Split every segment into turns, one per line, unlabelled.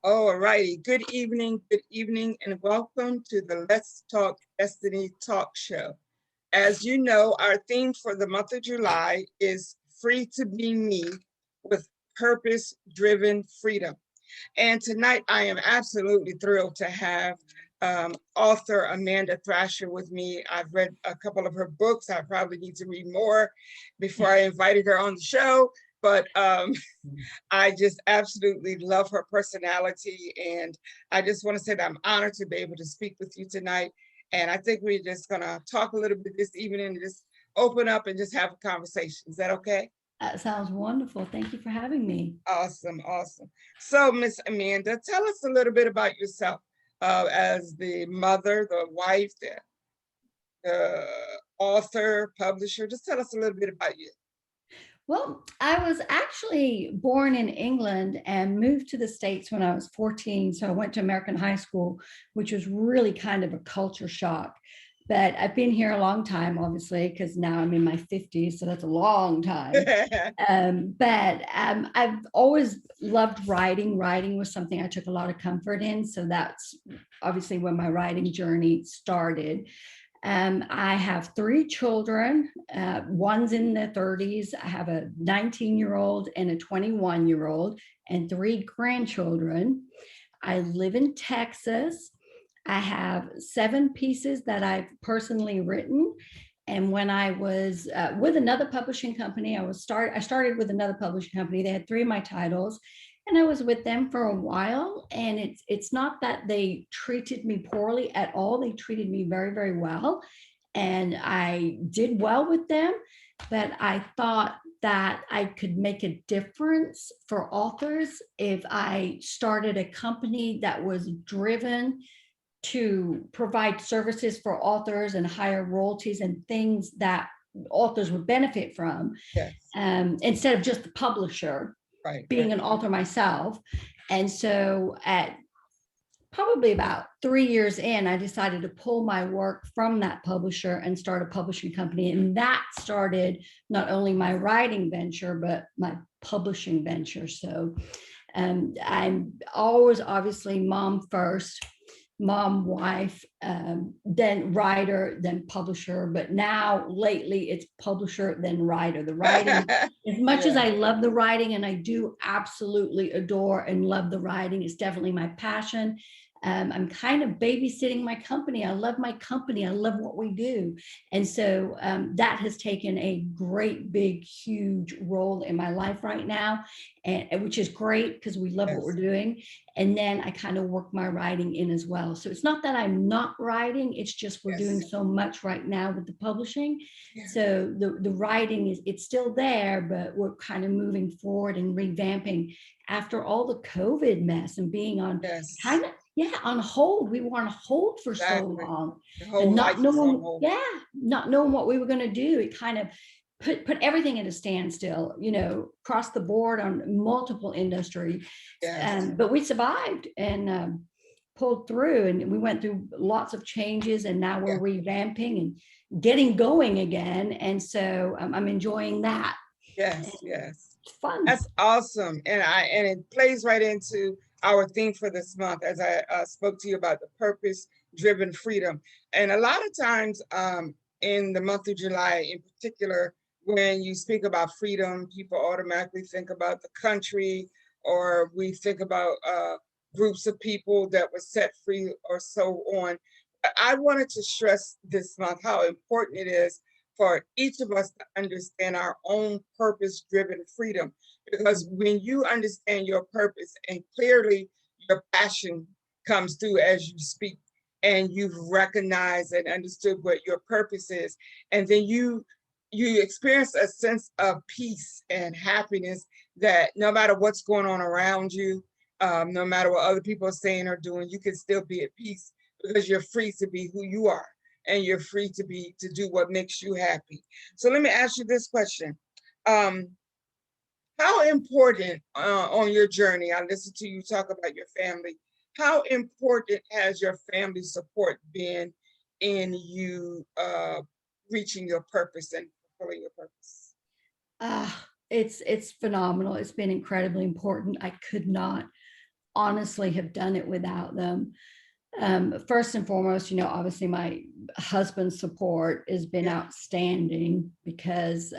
All righty. Good evening, and welcome to the Let's Talk Destiny talk show. As you know, our theme for the month of July is Free to Be Me with Purpose-Driven Freedom. And tonight I am absolutely thrilled to have author Amanda Thrasher with me. I've read a couple of her books. I probably need to read more before I invited her on the show. But I just absolutely love her personality. And I just want to say that I'm honored to be able to speak with you tonight. And I think we're just going to talk a little bit this evening and just open up and just have a conversation. Is that okay?
That sounds wonderful. Thank you for having me.
Awesome, awesome. So, Miss Amanda, tell us a little bit about yourself as the mother, the wife, the author, publisher. Just tell us a little bit about you.
Well, I was actually born in England and moved to the States when I was 14. So I went to American high school, which was really kind of a culture shock. But I've been here a long time, obviously, because now I'm in my 50s. So that's a long time. But I've always loved writing. Writing was something I took a lot of comfort in. So that's obviously when my writing journey started. I have three children. One's in their 30s. I have a 19-year-old and a 21-year-old, and three grandchildren. I live in Texas. I have 7 pieces that I've personally written. And when I was with another publishing company, I started with another publishing company. They had 3 of my titles, and I was with them for a while. And it's not that they treated me poorly at all. They treated me very, very well, and I did well with them. But I thought that I could make a difference for authors if I started a company that was driven to provide services for authors and higher royalties and things that authors would benefit from,
Yes.
instead of just the publisher,
Right,
being
right.
an author myself. And so at probably about 3 years in, I decided to pull my work from that publisher and start a publishing company. And that started not only my writing venture, but my publishing venture. So I'm always obviously mom first, mom, wife, then writer, then publisher. But now lately it's publisher, then writer. The writing, as much as
Yeah.
I love the writing, and I do absolutely adore and love the writing, it's definitely my passion. I'm kind of babysitting my company. I love my company. I love what we do. And so that has taken a great, big, huge role in my life right now, and which is great because we love what we're
Yes.
doing. And then I kind of work my writing in as well. So it's not that I'm not writing, it's just we're doing
Yes.
so much right now with the publishing.
Yeah.
So the writing it's still there, but we're kind of moving forward and revamping after all the COVID mess and being on
Yes.
kind of, yeah, on hold. We were on hold for so
Exactly.
long
The
and
whole
not
life is on
knowing,
hold.
yeah, not knowing what we were going to do. It kind of put everything at a standstill, across the board on multiple industry.
Yes.
But we survived and pulled through, and we went through lots of changes, and now we're
Yeah.
revamping and getting going again. And so I'm enjoying that.
Yes. Yes.
It's fun.
That's awesome, and it plays right into our theme for this month, as I spoke to you about the purpose-driven freedom. And a lot of times, in the month of July, in particular, when you speak about freedom, people automatically think about the country, or we think about groups of people that were set free, or so on. But I wanted to stress this month how important it is for each of us to understand our own purpose-driven freedom, because when you understand your purpose and clearly your passion comes through as you speak, and you've recognized and understood what your purpose is, and then you experience a sense of peace and happiness, that no matter what's going on around you, no matter what other people are saying or doing, you can still be at peace because you're free to be who you are, and you're free to do what makes you happy. So let me ask you this question. Um, how important on your journey, I listened to you talk about your family, how important has your family support been in you reaching your purpose and fulfilling your purpose?
It's phenomenal. It's been incredibly important. I could not honestly have done it without them. First and foremost, obviously my husband's support has been outstanding, because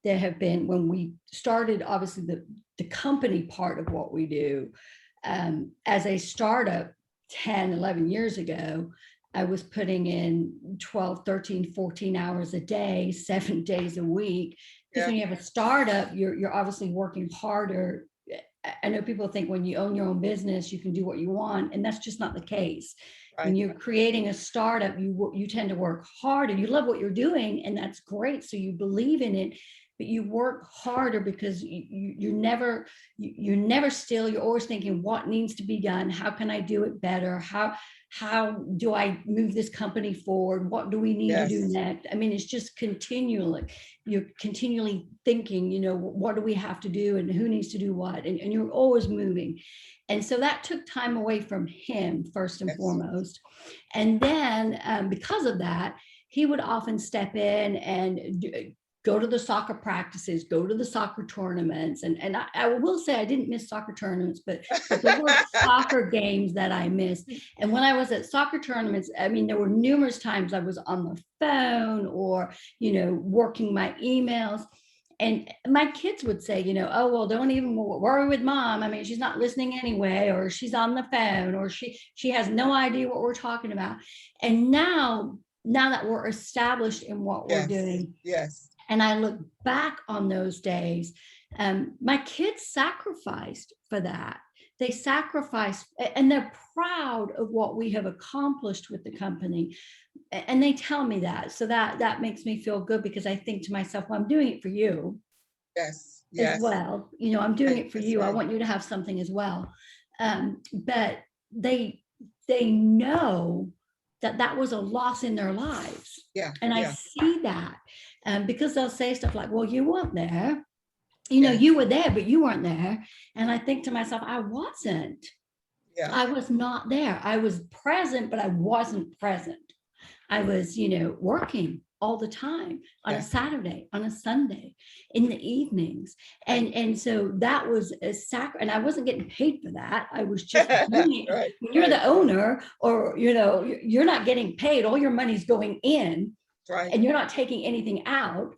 there have been, when we started, obviously the company part of what we do, as a startup 10, 11 years ago, I was putting in 12, 13, 14 hours a day, 7 days a week. Because when you have a startup, you're obviously working harder. I know people think when you own your own business, you can do what you want, and that's just not the case. Right. When you're creating a startup, you tend to work hard, and you love what you're doing, and that's great. So you believe in it, but you work harder because you're never still. You're always thinking, what needs to be done? How can I do it better? How do I move this company forward? What do we need to do next? I mean, it's just you're continually thinking, what do we have to do and who needs to do what? And you're always moving. And so that took time away from him, first and foremost. And then because of that, he would often step in and go to the soccer practices, go to the soccer tournaments. And I will say I didn't miss soccer tournaments, but there were soccer games that I missed. And when I was at soccer tournaments, I mean, there were numerous times I was on the phone or, working my emails. And my kids would say, oh, well, don't even worry with mom. I mean, she's not listening anyway, or she's on the phone, or she has no idea what we're talking about. And now that we're established in what we're doing.
Yes.
And I look back on those days, my kids sacrificed for that. They sacrificed, and they're proud of what we have accomplished with the company. And they tell me that. So that makes me feel good, because I think to myself, well, I'm doing it for you.
Yes.
As well. I'm doing it for you. Right. I want you to have something as well. But they know that was a loss in their lives.
Yeah.
And I see that. Because they'll say stuff like, well, you weren't there. You were there, but you weren't there. And I think to myself, I wasn't. Yeah. I was not there. I was present, but I wasn't present. I was, working all the time on a Saturday, on a Sunday, in the evenings. And so that was a and I wasn't getting paid for that. I was just doing it. Right. When you're the owner, or, you're not getting paid, all your money's going in. Right. And you're not taking anything out,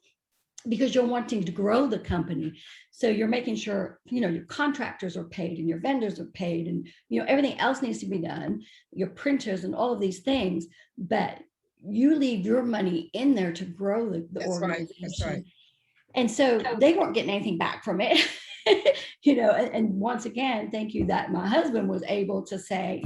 because you're wanting to grow the company. So you're making sure, your contractors are paid and your vendors are paid, and, everything else needs to be done, your printers and all of these things, but you leave your money in there to grow the organization. Right. That's right. And so they weren't getting anything back from it. And once again, thank you that my husband was able to say,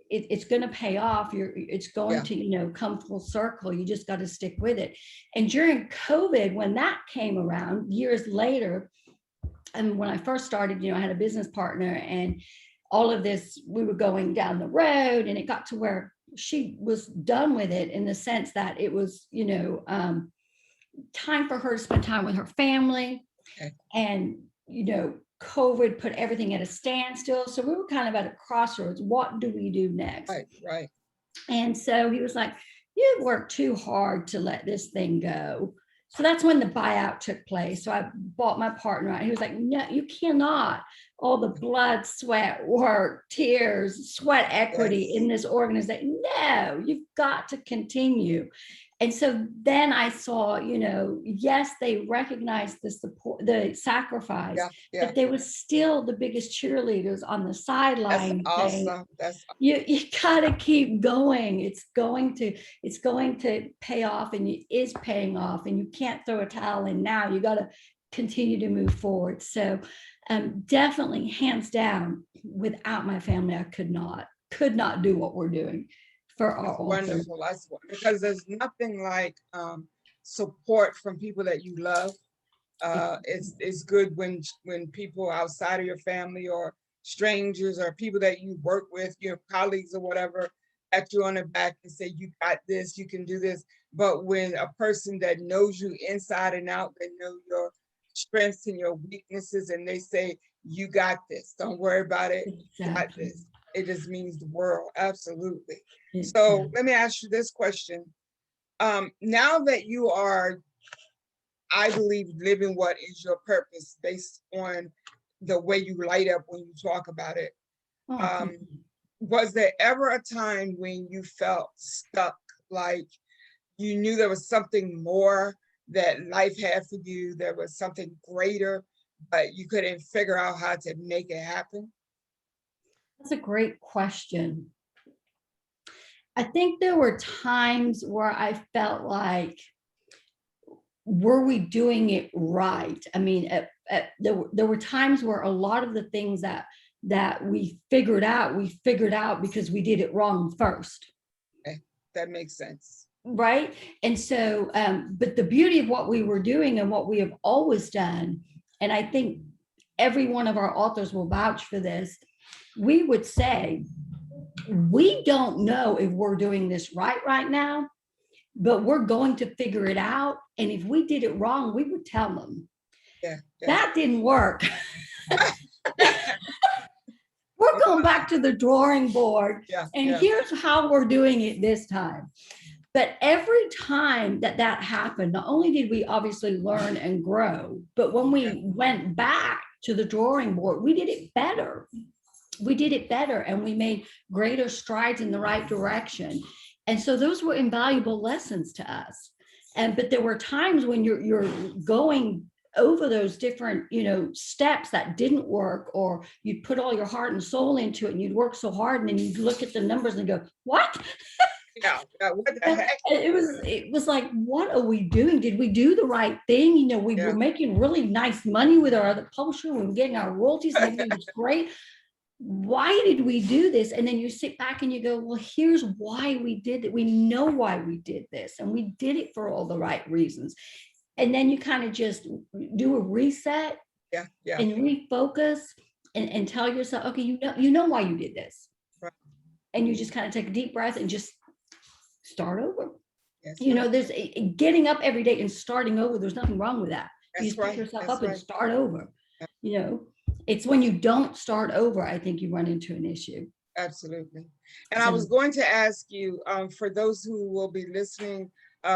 it's going to pay off. It's going to, come full circle. You just got to stick with it. And during COVID, when that came around years later, and when I first started, I had a business partner, and all of this, we were going down the road, and it got to where she was done with it, in the sense that it was, time for her to spend time with her family. Okay. And, COVID put everything at a standstill. So we were kind of at a crossroads. What do we do next?
Right.
And so he was like, you've worked too hard to let this thing go. So that's when the buyout took place. So I bought my partner out. He was like, no, you cannot. All the blood, sweat, work, tears, sweat equity in this organization. No, you've got to continue. And so then I saw, yes, they recognized the support, the sacrifice, but they were still the biggest cheerleaders on the sideline.
That's awesome.
You gotta keep going. It's going to pay off, and it is paying off, and you can't throw a towel in now. You got to continue to move forward. So definitely, hands down, without my family, I could not do what we're doing.
That's wonderful. Because there's nothing like support from people that you love. It's good when people outside of your family, or strangers, or people that you work with, your colleagues or whatever, pat you on the back and say, you got this, you can do this. But when a person that knows you inside and out, they know your strengths and your weaknesses, and they say, you got this, don't worry about it, you got this. It just means the world. Absolutely. So let me ask you this question. Now that you are, I believe, living what is your purpose, based on the way you light up when you talk about it.
Oh, thank
Um,
you.
was there ever a time when you felt stuck, like you knew there was something more that life had for you, there was something greater, but you couldn't figure out how to make it happen?
That's a great question. I think there were times where I felt like, were we doing it right? I mean, there were times where a lot of the things that we figured out because we did it wrong first.
Okay, that makes sense.
Right. And so, but the beauty of what we were doing and what we have always done, and I think every one of our authors will vouch for this, we would say, we don't know if we're doing this right now, but we're going to figure it out. And if we did it wrong, we would tell them.
Yeah, yeah.
That didn't work. We're going back to the drawing board.
Yeah,
And
yeah.
here's how we're doing it this time. But every time that happened, not only did we obviously learn and grow, but when we went back to the drawing board, we did it better. We did it better, and we made greater strides in the right direction. And so those were invaluable lessons to us. But there were times when you're going over those different, steps that didn't work, or you'd put all your heart and soul into it and you'd work so hard, and then you'd look at the numbers and go, what?
Yeah, what the heck?
It was like, what are we doing? Did we do the right thing? We were making really nice money with our other publisher. We were getting our royalties and everything was great. Why did we do this? And then you sit back and you go, well, here's why we did it. We know why we did this, and we did it for all the right reasons. And then you kind of just do a reset
Yeah, yeah.
and refocus and tell yourself, okay, you know why you did this.
Right.
And you just kind of take a deep breath and just start over.
Yes,
There's getting up every day and starting over. There's nothing wrong with that. You just pick yourself up and start over. It's when you don't start over, I think you run into an issue.
Absolutely. And I was going to ask you, for those who will be listening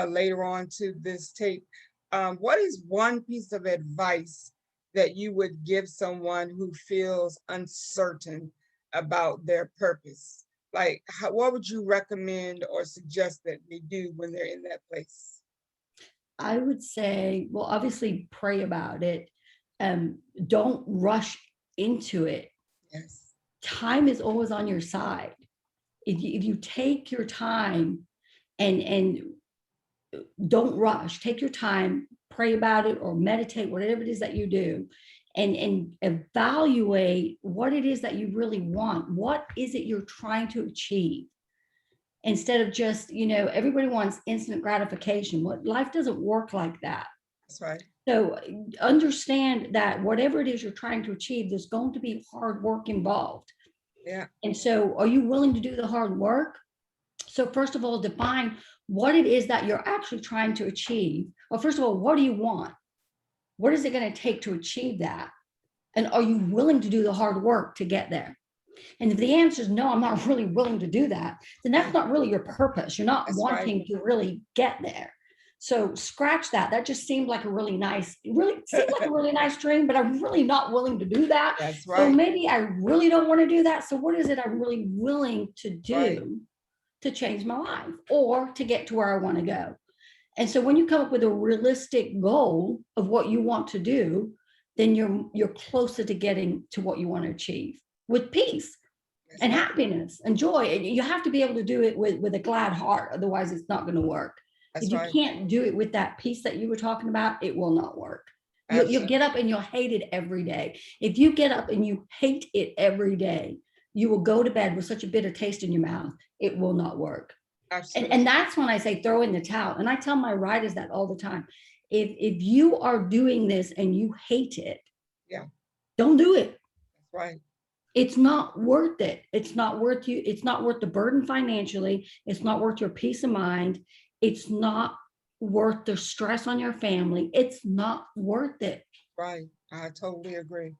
later on to this tape, what is one piece of advice that you would give someone who feels uncertain about their purpose? Like, what would you recommend or suggest that they do when they're in that place?
I would say, well, obviously pray about it. Don't rush into it.
Yes.
Time is always on your side. If you take your time and don't rush, take your time, pray about it or meditate, whatever it is that you do, and evaluate what it is that you really want. What is it you're trying to achieve? Instead of just, everybody wants instant gratification. Life doesn't work like that.
That's right.
So understand that whatever it is you're trying to achieve, there's going to be hard work involved.
Yeah.
And so are you willing to do the hard work? So first of all, define what it is that you're actually trying to achieve. Well, first of all, what do you want? What is it going to take to achieve that? And are you willing to do the hard work to get there? And if the answer is no, I'm not really willing to do that, then that's not really your purpose. You're not wanting to really get there. So scratch that. That just seemed like a really nice dream, but I'm really not willing to do that.
That's right.
So maybe I really don't want to do that. So what is it I'm really willing to do to change my life or to get to where I want to go? And so when you come up with a realistic goal of what you want to do, then you're closer to getting to what you want to achieve with peace and happiness and joy. And you have to be able to do it with a glad heart. Otherwise, it's not going to work. If you can't do it with that peace that you were talking about, it will not work. You'll get up and you'll hate it every day. If you get up and you hate it every day, you will go to bed with such a bitter taste in your mouth. It will not work. And that's when I say throw in the towel. And I tell my writers that all the time. If you are doing this and you hate it, don't do it.
That's right.
It's not worth it. It's not worth you. It's not worth the burden financially. It's not worth your peace of mind. It's not worth the stress on your family. It's not worth it.
Right. I totally agree.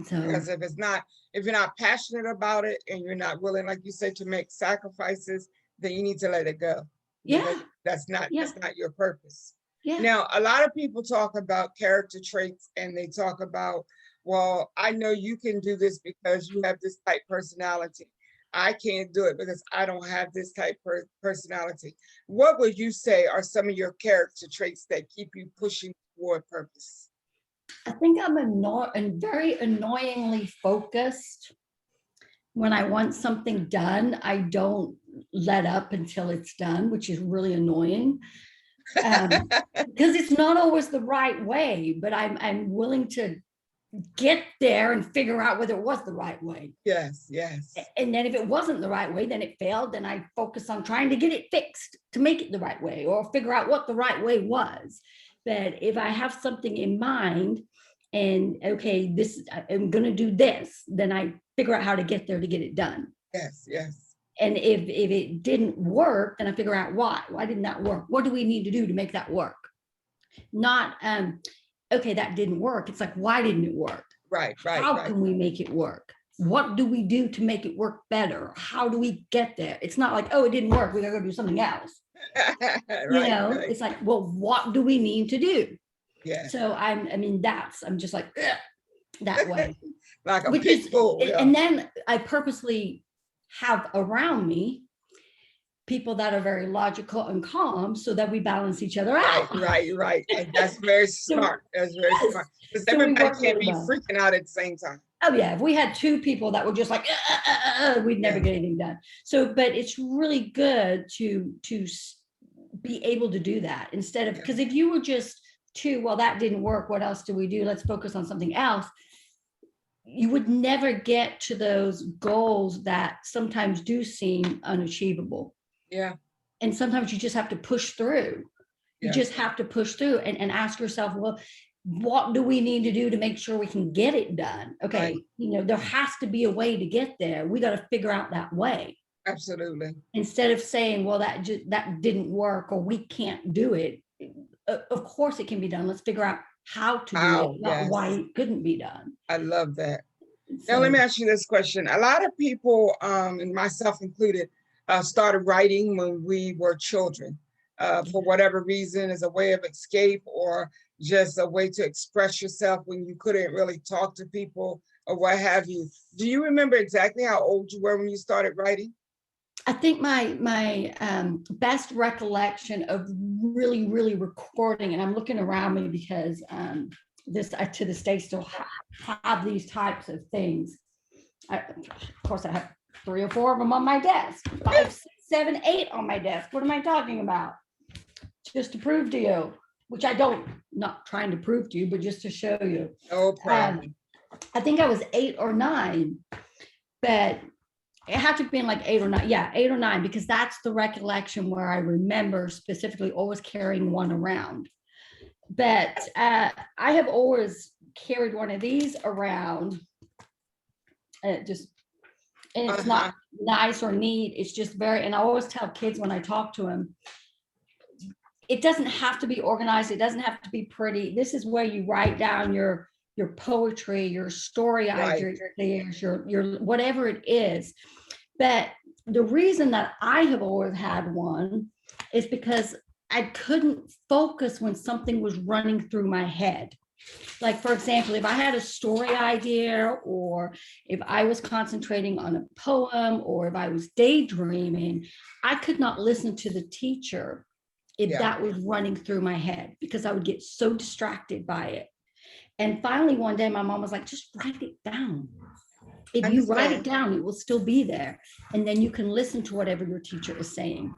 So,
because if you're not passionate about it and you're not willing, like you said, to make sacrifices, then you need to let it go.
Yeah.
That's not your purpose.
Yeah.
Now, a lot of people talk about character traits and they talk about well, I know you can do this because you have this type personality. I can't do it because I don't have this type personality. What would you say are some of your character traits that keep you pushing toward purpose?
I think I'm and very annoyingly focused. When I want something done, I don't let up until it's done, which is really annoying. Because it's not always the right way, but I'm willing to get there and figure out whether it was the right way.
Yes, yes.
And then if it wasn't the right way, then it failed. Then I focus on trying to get it fixed to make it the right way or figure out what the right way was. But if I have something in mind and okay, this I'm going to do this, then I figure out how to get there to get it done.
Yes, yes.
And if it didn't work, then I figure out why. Why didn't that work? What do we need to do to make that work? Not okay, that didn't work. It's like, why didn't it work?
Right, right.
How
right.
can we make it work? What do we do to make it work better? How do we get there? It's not like, oh, it didn't work, we gotta go do something else.
Right, right.
It's like, well, what do we need to do?
Yeah.
So I'm just like that way.
Like a
Which
pit
is,
bull. Yeah.
and then I purposely have around me people that are very logical and calm so that we balance each other out.
Right. And that's very smart. That's very smart. Because
So we
everybody
work
can't
really
be
well.
freaking out at the same time.
Oh yeah, if we had two people that were just like, we'd never
Yeah.
get anything done. So, but it's really good to be able to do that instead of, because if you were just two, well, that didn't work, what else do we do? Let's focus on something else. You would never get to those goals that sometimes do seem unachievable.
Yeah.
And sometimes you just have to push through. You
Yeah.
just have to push through and ask yourself, well, what do we need to do to make sure we can get it done? Okay,
Right.
There has to be a way to get there. We got to figure out that way.
Absolutely.
Instead of saying, well, that didn't work or we can't do it. Of course it can be done. Let's figure out how to do it, not why it couldn't be done.
I love that.
So,
Now, let me ask you this question. A lot of people, and myself included, started writing when we were children for whatever reason, as a way of escape or just a way to express yourself when you couldn't really talk to people or what have you. Do you remember exactly how old you were when you started writing?
I think my best recollection of really recording, and I'm looking around me because I to this day still have these types of things. Of course, I have 3 or 4 of them on my desk, 5, 6, 7, 8 on my desk. What am I talking about? Just to prove to you, which I don't, not trying to prove to you, but just to show you.
No problem.
I think I was 8 or 9, but it had to have been like 8 or 9. Yeah, 8 or 9, because that's the recollection where I remember specifically always carrying one around. But I have always carried one of these around. And it's not nice or neat. It's just very, and I always tell kids when I talk to them, it doesn't have to be organized. It doesn't have to be pretty. This is where you write down your poetry, your story ideas, your whatever it is. But the reason that I have always had one is because I couldn't focus when something was running through my head. Like, for example, if I had a story idea, or if I was concentrating on a poem, or if I was daydreaming, I could not listen to the teacher if that was running through my head, because I would get so distracted by it. And finally, one day, my mom was like, just write it down. If you write it down, it will still be there. And then you can listen to whatever your teacher is saying.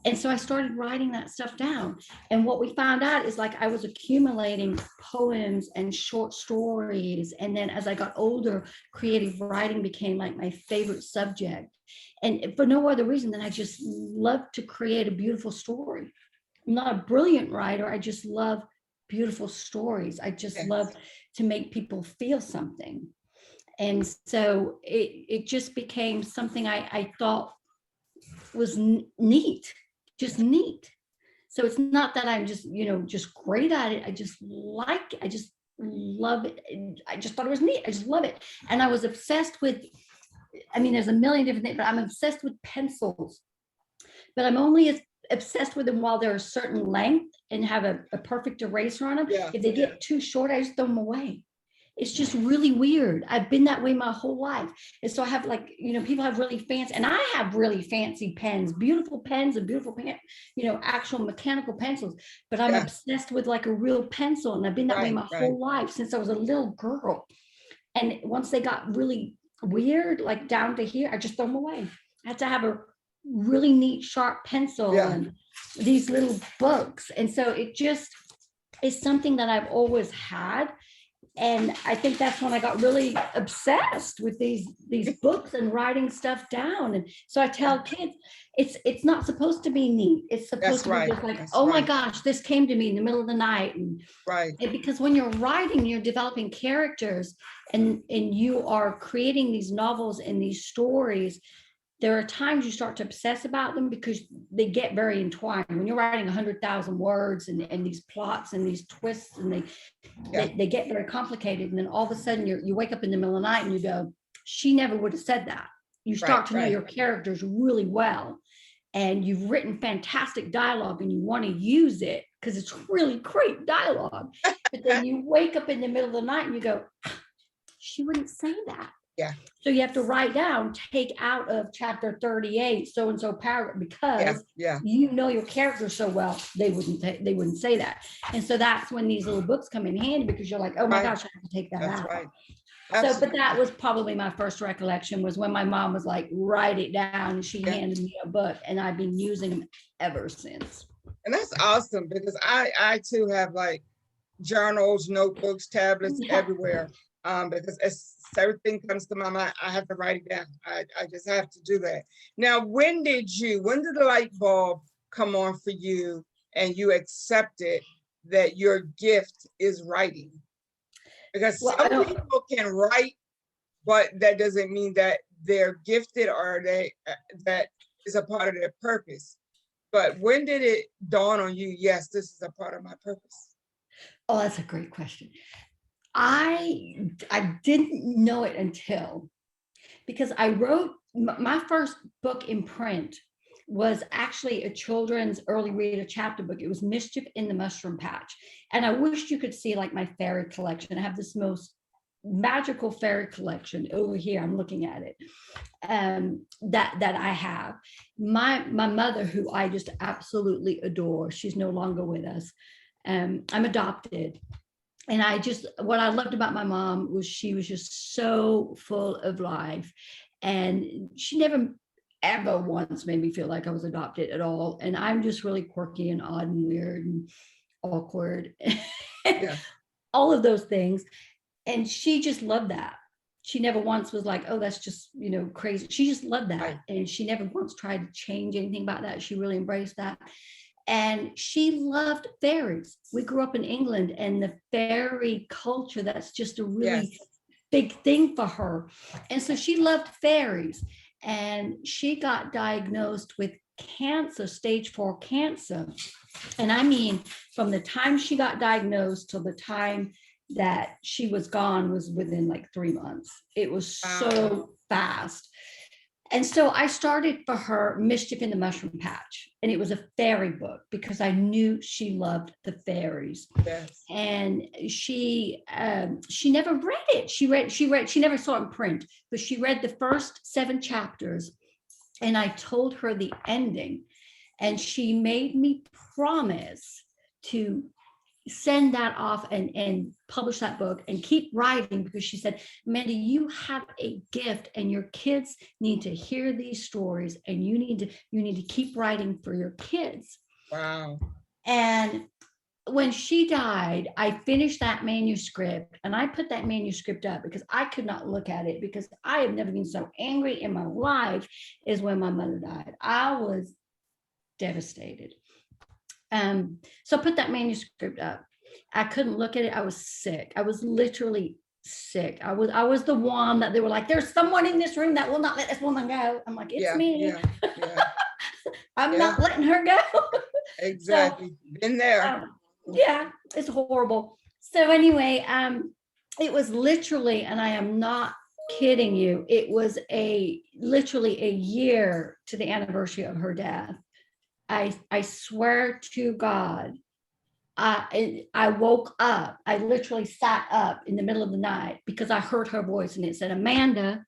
And so I started writing that stuff down. And what we found out is, like, I was accumulating poems and short stories. And then as I got older, creative writing became like my favorite subject. And for no other reason than I just love to create a beautiful story. I'm not a brilliant writer. I just love beautiful stories. I just love to make people feel something. And so it just became something I thought was neat, just neat. So it's not that I'm just, just great at it. I just love it. I just thought it was neat. I just love it. And I was obsessed with, there's a million different things, but I'm obsessed with pencils. But I'm only obsessed with them while they're a certain length and have a perfect eraser on them. If they get too short, I just throw them away. It's just really weird. I've been that way my whole life. And so I have like, people have really fancy, and I have really fancy pens, beautiful pens and beautiful pen, actual mechanical pencils, but I'm
Yeah.
obsessed with like a real pencil. And I've been that way
Right.
my
Right.
whole life since I was a little girl. And once they got really weird, like down to here, I just throw them away. I had to have a really neat, sharp pencil
Yeah.
and these little books. And so it just is something that I've always had. And I think that's when I got really obsessed with these books and writing stuff down. And so I tell kids, it's not supposed to be neat. It's supposed
That's
to be
right.
just like,
That's
oh my
right.
gosh, this came to me in the middle of the night. And
Right.
because when you're writing, you're developing characters, and you are creating these novels and these stories. There are times you start to obsess about them because they get very entwined. When you're writing 100,000 words and these plots and these twists, and
Yeah.
they get very complicated. And then all of a sudden you wake up in the middle of the night and you go, she never would have said that. You start
Right.
to know
Right.
your characters really well. And you've written fantastic dialogue and you want to use it because it's really great dialogue. But then you wake up in the middle of the night and you go, she wouldn't say that.
Yeah.
So you have to write down, take out of chapter 38, so and so paragraph, because
Yeah.
you know your character so well, they wouldn't say that. And so that's when these little books come in handy, because you're like, oh my
Right.
gosh, I have to take that
That's
out.
right.
So, but
Absolutely.
that was probably my first recollection, was when my mom was like, write it down, and she
Yeah.
handed me a book, and I've been using them ever since.
And that's awesome, because I too have like journals, notebooks, tablets
Yeah.
everywhere. Because as everything comes to my mind, I have to write it down. I just have to do that. Now, when did the light bulb come on for you and you accepted that your gift is writing? Because
Well,
some people can write, but that doesn't mean that they're gifted or that is a part of their purpose. But when did it dawn on you, yes, this is a part of my purpose?
Oh, that's a great question. I didn't know it until, because I wrote my first book in print was actually a children's early reader chapter book. It was Mischief in the Mushroom Patch. And I wish you could see like my fairy collection. I have this most magical fairy collection over here. I'm looking at it. That I have. My mother, who I just absolutely adore, she's no longer with us. I'm adopted. And what I loved about my mom was she was just so full of life. And she never, ever once made me feel like I was adopted at all. And I'm just really quirky and odd and weird and awkward,
Yeah.
all of those things. And she just loved that. She never once was like, oh, that's just, crazy. She just loved that.
Right.
And she never once tried to change anything about that. She really embraced that. And she loved fairies. We grew up in England, and the fairy culture, that's just a really big thing for her. And so she loved fairies. And she got diagnosed with cancer, stage 4 cancer. And I mean, from the time she got diagnosed till the time that she was gone was within like 3 months. It was so fast. And so I started for her Mischief in the Mushroom Patch. And it was a fairy book because I knew she loved the fairies.
Yes.
And she never read it. She never saw it in print, but she read the first 7 chapters. And I told her the ending. And she made me promise to send that off and publish that book and keep writing, because she said, Amanda, you have a gift and your kids need to hear these stories, and you need to keep writing for your kids.
Wow.
And when she died, I finished that manuscript, and I put that manuscript up because I could not look at it, because I have never been so angry in my life as when my mother died. I was devastated. So I put that manuscript up. I couldn't look at it. I was sick. I was literally sick. I was the one that they were like, there's someone in this room that will not let this woman go. I'm like, it's me.
Yeah.
I'm not letting her go.
Exactly. So, been there.
Yeah, it's horrible. So anyway, it was literally, and I am not kidding you, it was literally a year to the anniversary of her death. I swear to God I woke up. I literally sat up in the middle of the night because I heard her voice, and it said, Amanda,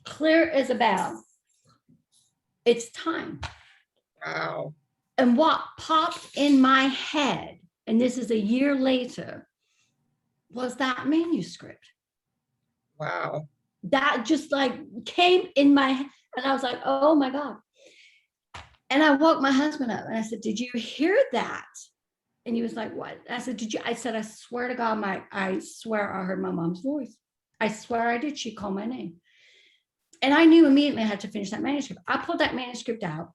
clear as a bell, it's time.
Wow.
And what popped in my head, and this is a year later, was that manuscript.
Wow.
That just like came in my head. And I was like, oh my God. And I woke my husband up and I said, did you hear that? And he was like, what? I said, did you? I said, I swear to God, I swear I heard my mom's voice. I swear I did. She called my name. And I knew immediately I had to finish that manuscript. I pulled that manuscript out.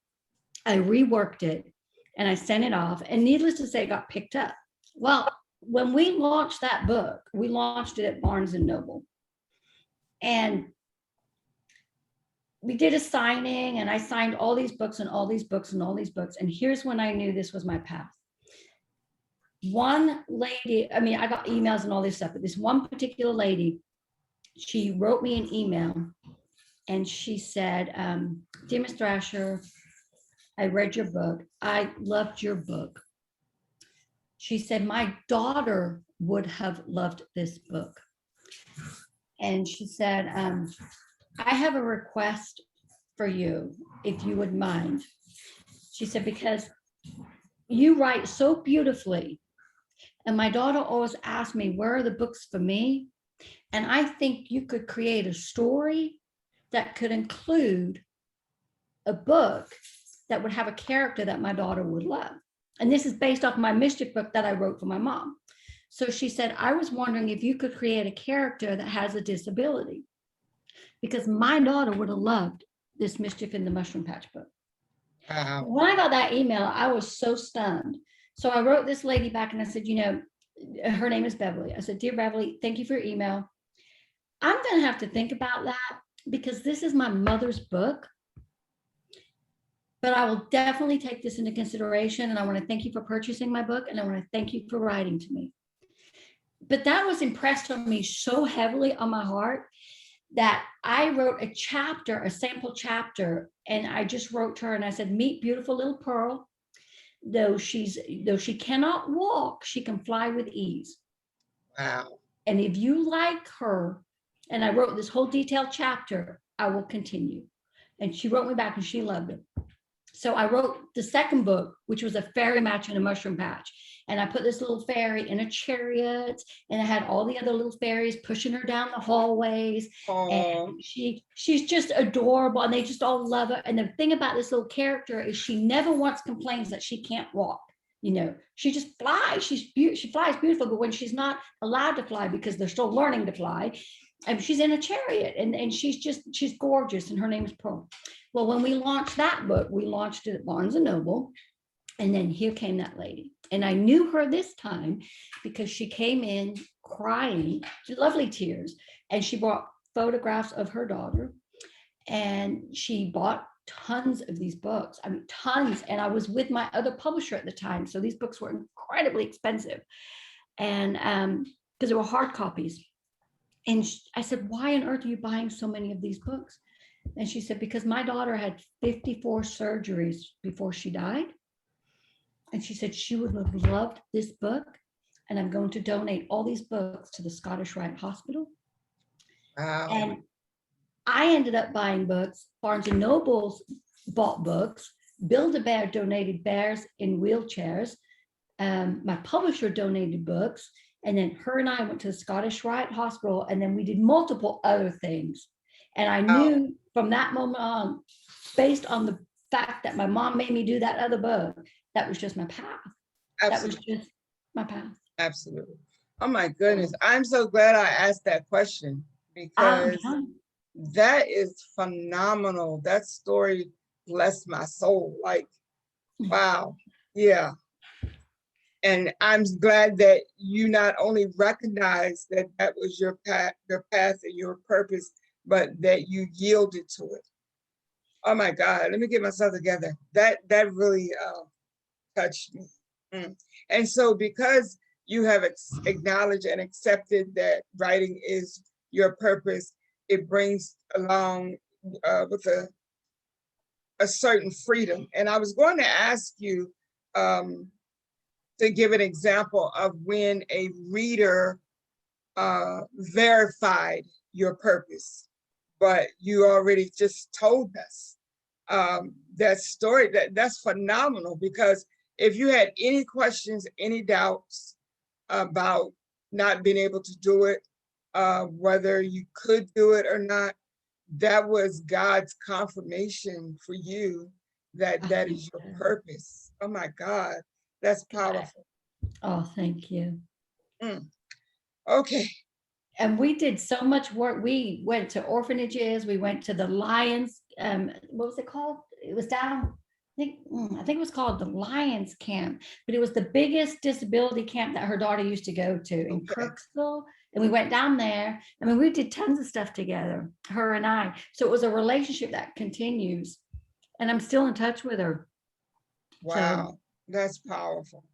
I reworked it and I sent it off. And needless to say, it got picked up. Well, when we launched that book, we launched it at Barnes and Noble. And we did a signing, and I signed all these books and all these books and all these books. And here's when I knew this was my path. One lady, I mean, I got emails and all this stuff, but this one particular lady, she wrote me an email and she said, dear Ms. Thrasher, I read your book. I loved your book. She said, my daughter would have loved this book. And she said, I have a request for you, if you would mind. She said, because you write so beautifully. And my daughter always asked me, where are the books for me? And I think you could create a story that could include a book that would have a character that my daughter would love. And this is based off my mischief book that I wrote for my mom. So she said, I was wondering if you could create a character that has a disability, because my daughter would have loved this Mischief in the Mushroom Patch book.
Wow.
When I got that email, I was so stunned. So I wrote this lady back and I said, you know, her name is Beverly. I said, dear Beverly, thank you for your email. I'm going to have to think about that because this is my mother's book. But I will definitely take this into consideration. And I want to thank you for purchasing my book. And I want to thank you for writing to me. But that was impressed on me so heavily on my heart that I wrote a chapter, a sample chapter. And I just wrote to her and I said, meet beautiful little Pearl. Though she cannot walk, she can fly with ease.
Wow.
And if you like her, and I wrote this whole detailed chapter, I will continue. And she wrote me back and she loved it. So I wrote the second book, which was a fairy match in a mushroom patch. And I put this little fairy in a chariot, and I had all the other little fairies pushing her down the hallways. And she's just adorable, and they just all love her. And the thing about this little character is she never once complains that she can't walk. You know, she just flies. She flies beautiful, but when she's not allowed to fly because they're still learning to fly, and she's in a chariot, and she's gorgeous, and her name is Pearl. Well, when we launched that book, we launched it at Barnes and Noble, and then here came that lady. And I knew her this time because she came in crying, lovely tears, and she brought photographs of her daughter, and she bought tons of these books. I mean, tons. And I was with my other publisher at the time, so these books were incredibly expensive, and because they were hard copies. And I said, why on earth are you buying so many of these books? And she said, because my daughter had 54 surgeries before she died. And she said she would have loved this book. And I'm going to donate all these books to the Scottish Rite Hospital.
Wow.
And I ended up buying books. Barnes and Noble bought books. Build-A-Bear donated bears in wheelchairs. My publisher donated books. And then her and I went to the Scottish Rite Hospital, and then we did multiple other things. And I knew from that moment on, based on the fact that my mom made me do that other book, that was just my path.
Absolutely.
That was just my path.
Absolutely. Oh my goodness. I'm so glad I asked that question because that is phenomenal. That story blessed my soul. Like, wow. Yeah. And I'm glad that you not only recognized that that was your path and your purpose, but that you yielded to it. Oh my God, let me get myself together. That really touched me. And so because you have acknowledged and accepted that writing is your purpose, it brings along with a certain freedom. And I was going to ask you, to give an example of when a reader verified your purpose, but you already just told us that story. That's phenomenal, because if you had any questions, any doubts about not being able to do it, whether you could do it or not, that was God's confirmation for you that that is your purpose. Oh my God, that's powerful.
Oh, thank you.
Okay.
And we did so much work. We went to orphanages. We went to the Lions. What was it called? It was down. I think it was called the Lions Camp, but it was the biggest disability camp that her daughter used to go to in Kirksville. And we went down there. I mean, we did tons of stuff together, her and I. So it was a relationship that continues, and I'm still in touch with her.
Wow, that's powerful.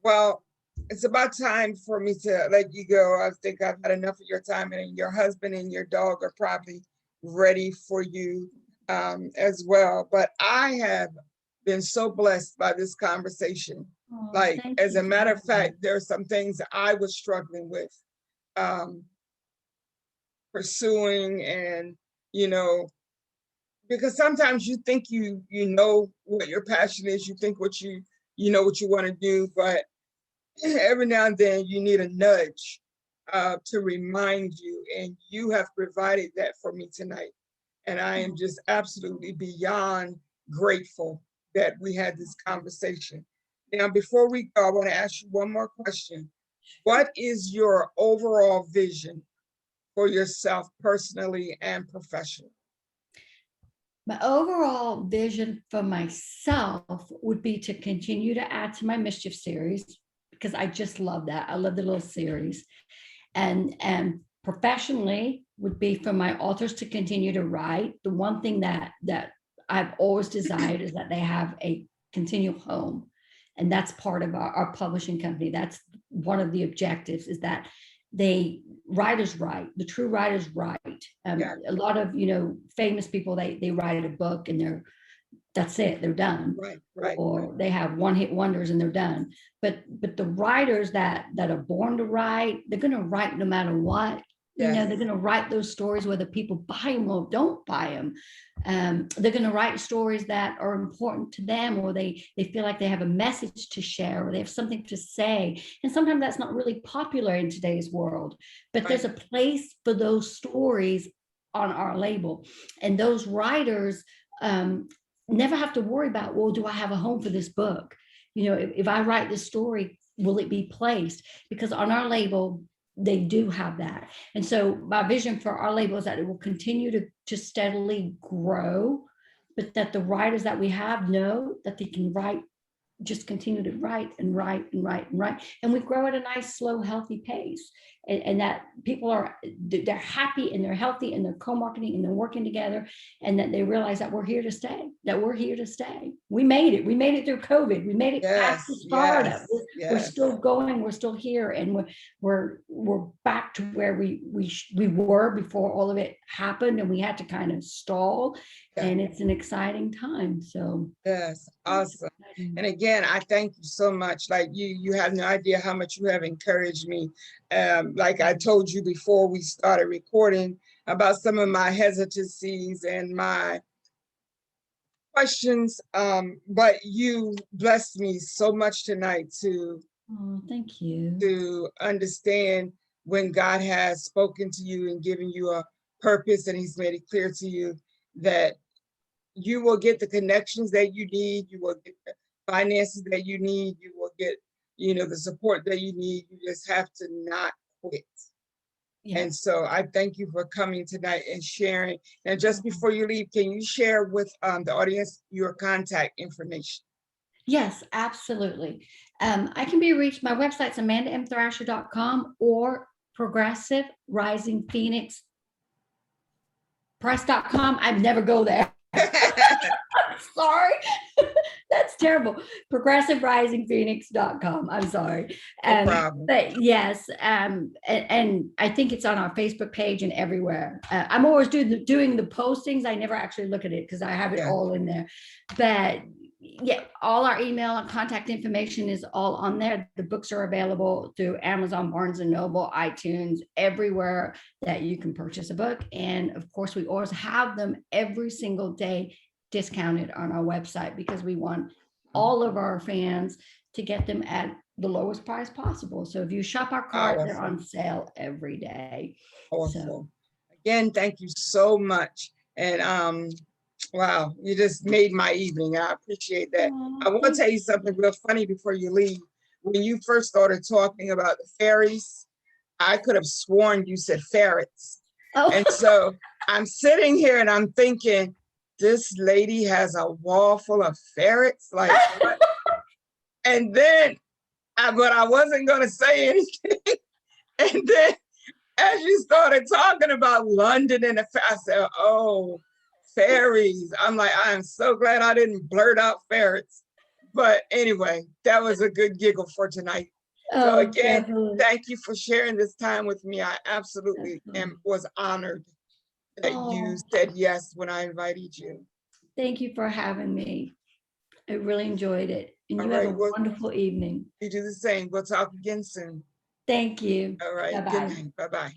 Well, it's about time for me to let you go. I think I've had enough of your time, and your husband and your dog are probably ready for you as well. But I have been so blessed by this conversation. Like, as a matter of fact, there are some things that I was struggling with pursuing, and, you know, because sometimes you think you know what your passion is, you think what you know what you want to do, but every now and then you need a nudge to remind you, and you have provided that for me tonight. And I am just absolutely beyond grateful that we had this conversation. Now, before we go, I want to ask you one more question. What is your overall vision for yourself personally and professionally?
My overall vision for myself would be to continue to add to my Mischief series, because I just love that. I love the little series. And professionally would be for my authors to continue to write. The one thing that I've always desired is that they have a continual home. And that's part of our publishing company. That's one of the objectives, is that writers write, the true writers write. A lot of, famous people, they write a book and that's it, they're done. Or they have one-hit wonders and they're done. But the writers that are born to write, they're going to write no matter what. They're going to write those stories whether people buy them or don't buy them. They're going to write stories that are important to them, or they feel like they have a message to share, or they have something to say. And sometimes that's not really popular in today's world, but there's a place for those stories on our label. And those writers never have to worry about, well, do I have a home for this book? If I write this story, will it be placed? Because on our label, they do have that. And so my vision for our label is that it will continue to steadily grow, but that the writers that we have know that they can write, just continue to write and write and write and write. And we grow at a nice, slow, healthy pace. And that people they're happy and they're healthy and they're co-marketing and they're working together, and that they realize that we're here to stay, We made it through COVID. We made it past the startup. We're still going, we're still here, and we're back to where we were before all of it happened, and we had to kind of stall. And it's an exciting time. So
yes, awesome. And again, I thank you so much. Like, you have no idea how much you have encouraged me. Like I told you before we started recording about some of my hesitancies and my questions, but you blessed me so much tonight
thank you.
To understand when God has spoken to you and given you a purpose, and he's made it clear to you that you will get the connections that you need, you will get the finances that you need, you will get, the support that you need. You just have to not quit. And so I thank you for coming tonight and sharing. Now, just before you leave, can you share with the audience your contact information?
Yes, absolutely. I can be reached. My website's amandamthrasher.com or Progressive Rising Phoenix Press.com. I never go there. I'm sorry. That's terrible. ProgressiveRisingPhoenix.com. I'm sorry.
No problem.
But yes, and I think it's on our Facebook page and everywhere. I'm always doing the postings. I never actually look at it because I have it all in there. But Yeah, all our email and contact information is all on there. The books are available through Amazon, Barnes and Noble, iTunes, everywhere that you can purchase a book. And of course, we always have them every single day discounted on our website because we want all of our fans to get them at the lowest price possible. So if you shop our cart, they're on
Powerful.
sale every day. So
Powerful. Again, thank you so much. And wow, you just made my evening. I appreciate that. I want to
thank
tell you something real funny before you leave. When you first started talking about the fairies, I could have sworn you said ferrets.
oh,
And so I'm sitting here and I'm thinking, this lady has a wall full of ferrets. Like what? And then but I wasn't gonna say anything. And then as you started talking about London and I said, oh, fairies. I'm like, I am so glad I didn't blurt out ferrets. But anyway, that was a good giggle for tonight. So
oh,
again,
definitely.
thank you for sharing this time with me. I absolutely
Definitely.
was honored that you
Oh,
said yes when I invited you.
thank you for having me. I really enjoyed it. And
All
you have
right,
a
well,
wonderful evening.
you do the same. We'll talk again soon.
Thank you.
All
Bye
right, good
bye.
night. Bye-bye.